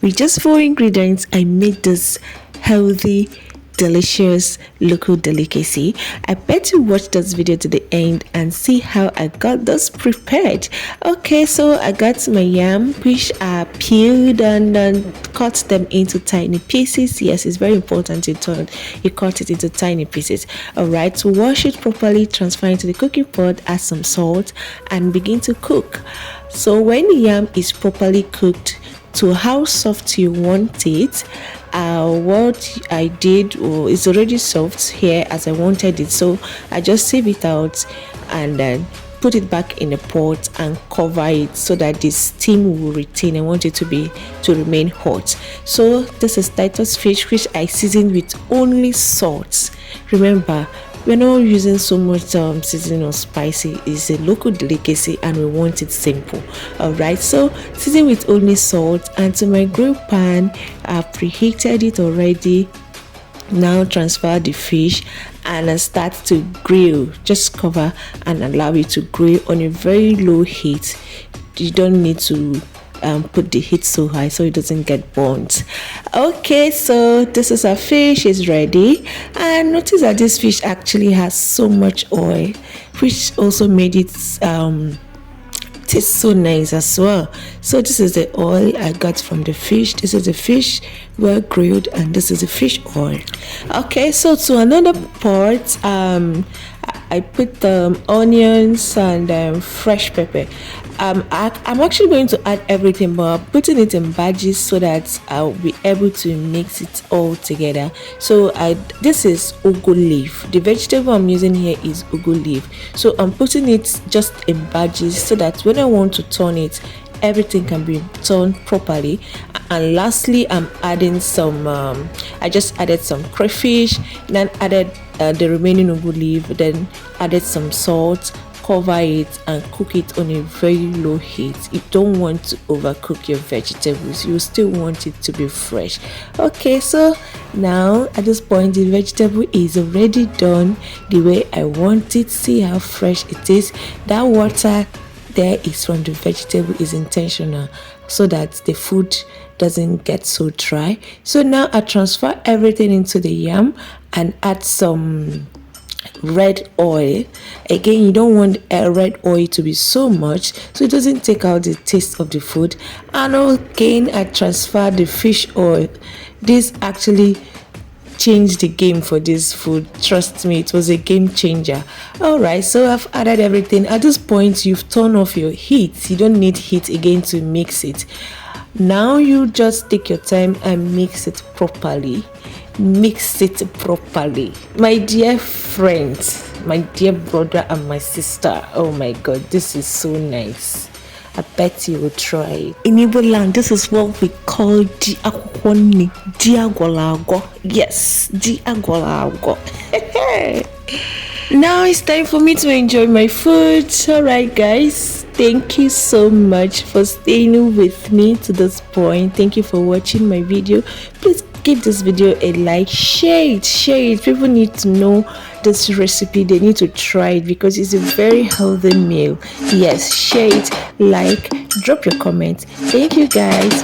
With just 4 ingredients, I made this healthy, delicious local delicacy. I bet you watch this video to the end and see how I got this prepared. Okay, so I got my yam, which are peeled and cut them into tiny pieces. Yes, it's very important you cut it into tiny pieces. All right, to wash it properly, transfer into the cooking pot, add some salt and begin to cook. So when the yam is properly cooked to how soft you want it, what I did, it's already soft here as I wanted it, so I just save it out and then put it back in the pot and cover it so that the steam will retain. I want it to remain hot. So this is Titus fish, which I seasoned with only salt. Remember, we're not using so much seasoning or spicy. It's a local delicacy and we want it simple. All right, so season with only salt, and to my grill pan, I've preheated it already. Now transfer the fish and start to grill. Just cover and allow it to grill on a very low heat. You don't need to put the heat so high so it doesn't get burnt. Okay, so this is our fish is ready, and notice that this fish actually has so much oil, which also made it taste so nice as well. So this is the oil I got from the fish. This is the fish well grilled, and this is the fish oil. Okay, so to another pot, I put onions and fresh pepper. I'm actually going to add everything, but I'm putting it in batches so that I'll be able to mix it all together. So this is ugu leaf. The vegetable I'm using here is ugu leaf. So I'm putting it just in batches so that when I want to turn it, everything can be turned properly. And lastly, I'm adding some I just added some crayfish, then added the remaining ugu leaf, then added some salt, cover it and cook it on a very low heat. You don't want to overcook your vegetables, you still want it to be fresh. Okay, so now at this point the vegetable is already done the way I want it. See how fresh it is. That water there is from the vegetable is intentional so that the food doesn't get so dry. So now I transfer everything into the yam and add some red oil. Again, you don't want red oil to be so much so it doesn't take out the taste of the food. And again, I transfer the fish oil. This actually changed the game for this food. Trust me, it was a game changer. All right, so I've added everything. At this point, you've turned off your heat. You don't need heat again to mix it. Now you just take your time and mix it properly. Mix it properly, my dear friends, my dear brother and my sister. Oh my god, this is so nice. I bet you will try it. In Igbo land, this is what we call akwụkwọ, agwụgwọ. Yes, agwụgwọ. Now it's time for me to enjoy my food. All right, guys, thank you so much for staying with me to this point. Thank you for watching my video. Please give this video a like, share it. People need to know this recipe. They need to try it because it's a very healthy meal. Yes, share it, like, drop your comment. Thank you, guys.